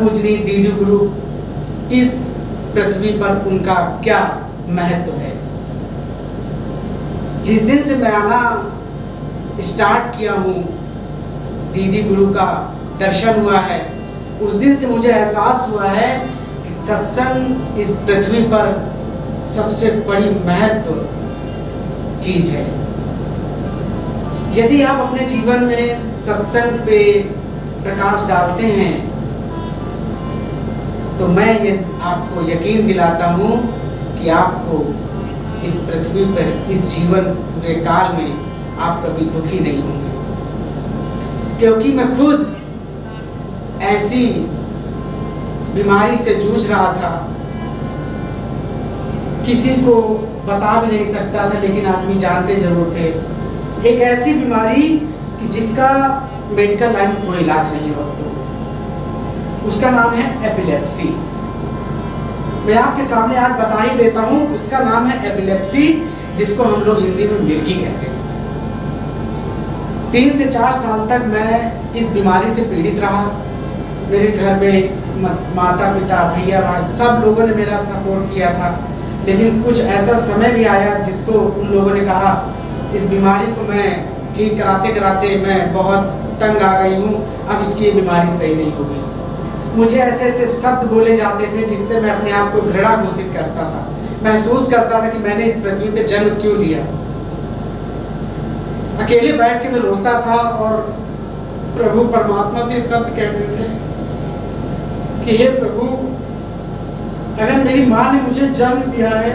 पूजनीय दीदी गुरु इस पृथ्वी पर उनका क्या महत्व है। जिस दिन से मैं आना स्टार्ट किया हूँ, दीदी गुरु का दर्शन हुआ है, उस दिन से मुझे एहसास हुआ है कि सत्संग इस पृथ्वी पर सबसे बड़ी महत्व चीज है। यदि आप अपने जीवन में सत्संग पे प्रकाश डालते हैं तो मैं ये आपको यकीन दिलाता हूँ कि आपको इस पृथ्वी पर, इस जीवन पूरे काल में आप कभी दुखी नहीं होंगे। क्योंकि मैं खुद ऐसी बीमारी से जूझ रहा था, किसी को बता भी नहीं सकता था, लेकिन आदमी जानते जरूर थे। एक ऐसी बीमारी कि जिसका मेडिकल लाइन में कोई इलाज नहीं है वक्त, उसका नाम है एपिलेप्सी। मैं आपके सामने आज बता ही देता हूँ, उसका नाम है एपिलेप्सी, जिसको हम लोग हिंदी में मिर्गी कहते हैं। 3 से 4 साल तक मैं इस बीमारी से पीड़ित रहा। मेरे घर में माता पिता भैया भाई सब लोगों ने मेरा सपोर्ट किया था, लेकिन कुछ ऐसा समय भी आया जिसको उन लोगों ने कहा, इस बीमारी को मैं ठीक कराते कराते मैं बहुत तंग आ गई हूँ, अब इसकी ये बीमारी सही नहीं होगी। मुझे ऐसे ऐसे शब्द बोले जाते थे जिससे मैं अपने आप को घृणा घोषित करता था। महसूस करता था कि मैंने इस पृथ्वी पे जन्म क्यों लिया। अकेले बैठ के मैं रोता था और प्रभु परमात्मा से शब्द कहते थे कि हे प्रभु, अगर मेरी माँ ने मुझे जन्म दिया है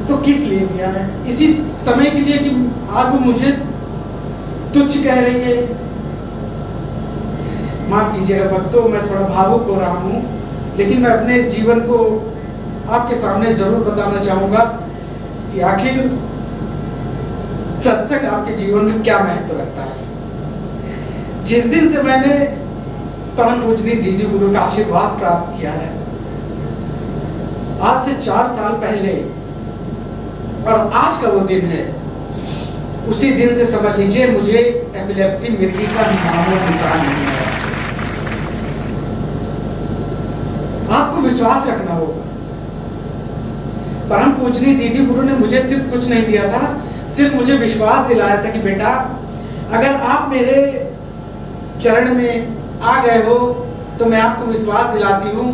तो किस लिए दिया है? इसी समय के लिए कि आज वो मुझे तुच्छ कह रही है। माफ कीजिएगा भक्तों, मैं थोड़ा भावुक हो रहा हूँ, लेकिन मैं अपने इस जीवन को आपके सामने जरूर बताना चाहूँगा कि आखिर सत्संग आपके जीवन में क्या महत्व रखता है। जिस दिन से मैंने परम पूजनीय दीदी गुरु का आशीर्वाद प्राप्त किया है, आज से 4 साल पहले, और आज का वो दिन है, उसी दिन से समझ लीजिए मुझे एपिलेप्सी मिर्गी का नामो निशान नहीं है। आपको विश्वास रखना होगा। परम पूजनीय दीदी गुरु ने मुझे सिर्फ कुछ नहीं दिया था, सिर्फ मुझे विश्वास दिलाया था कि बेटा, अगर आप मेरे चरण में आ गए हो तो मैं आपको विश्वास दिलाती हूँ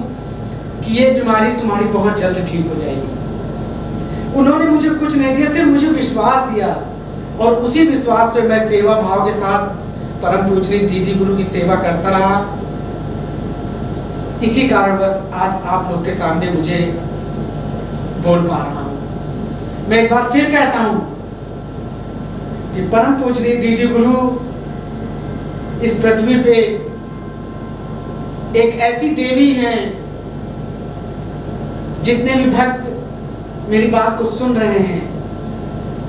कि ये बीमारी तुम्हारी बहुत जल्द ठीक हो जाएगी। उन्होंने मुझे कुछ नहीं दिया, सिर्फ मुझे विश्वास दिया, और उसी विश्वास पे मैं सेवा भाव के साथ परम पूजनीय दीदी गुरु की सेवा करता रहा। इसी कारणवश आज आप लोग के सामने मुझे बोल पा रहा हूं। मैं एक बार फिर कहता हूं कि परम पूजनीय दीदी गुरु इस पृथ्वी पे एक ऐसी देवी हैं, जितने भी भक्त मेरी बात को सुन रहे हैं,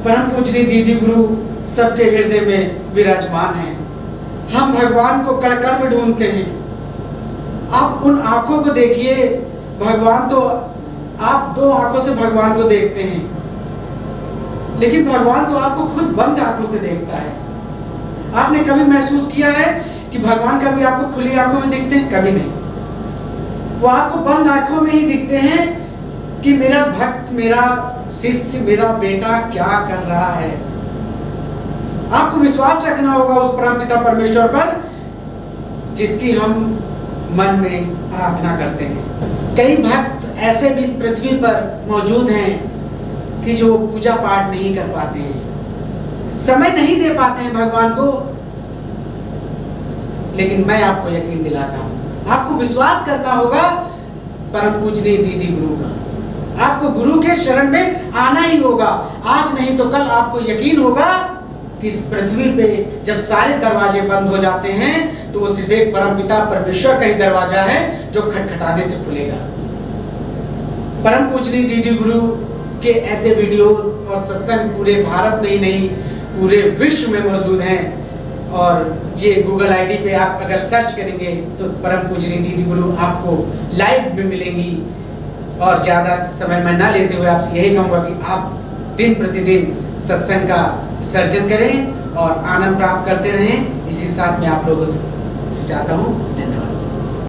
परम पूजनीय दीदी गुरु सबके हृदय में विराजमान हैं। हम भगवान को कण कण में ढूंढते हैं। आप उन आंखों को देखिए, भगवान तो आप 2 आंखों से भगवान को देखते हैं, लेकिन भगवान तो आपको खुद बंद आंखों से देखता है। आपने कभी महसूस किया है कि भगवान कभी आपको खुली आंखों में दिखते हैं? कभी नहीं। वो आपको बंद आंखों में ही दिखते हैं कि मेरा भक्त, मेरा शिष्य, मेरा बेटा क्या कर रहा है। आपको विश्वास रखना होगा उस परमपिता परमेश्वर पर, जिसकी हम मन में आराधना करते हैं। कई भक्त ऐसे भी इस पृथ्वी पर मौजूद हैं कि जो पूजा पाठ नहीं कर पाते हैं, समय नहीं दे पाते हैं भगवान को, लेकिन मैं आपको यकीन दिलाता हूं, आपको विश्वास करना होगा परम पूजनीय दीदी गुरु का। आपको गुरु के शरण में आना ही होगा। आज नहीं तो कल आपको यकीन होगा कि इस पृथ्वी पे जब सारे दरवाजे बंद हो जाते हैं तो वो सिर्फ एक परमपिता परमेश्वर का ही दरवाजा है जो खटखटाने से खुलेगा। परम पूजनीय दीदी गुरु के ऐसे वीडियो और सत्संग पूरे भारत में ही नहीं, पूरे विश्व में मौजूद हैं। और ये गूगल आईडी पे आप अगर सर्च करेंगे तो परम पूजनीय दीदी गुरु आपको लाइव में मिलेंगी। और ज़्यादा समय मैं ना लेते हुए आपसे यही कहूँगा कि आप दिन प्रतिदिन सत्संग का सर्जन करें और आनंद प्राप्त करते रहें। इसी के साथ मैं आप लोगों से चाहता हूँ। धन्यवाद।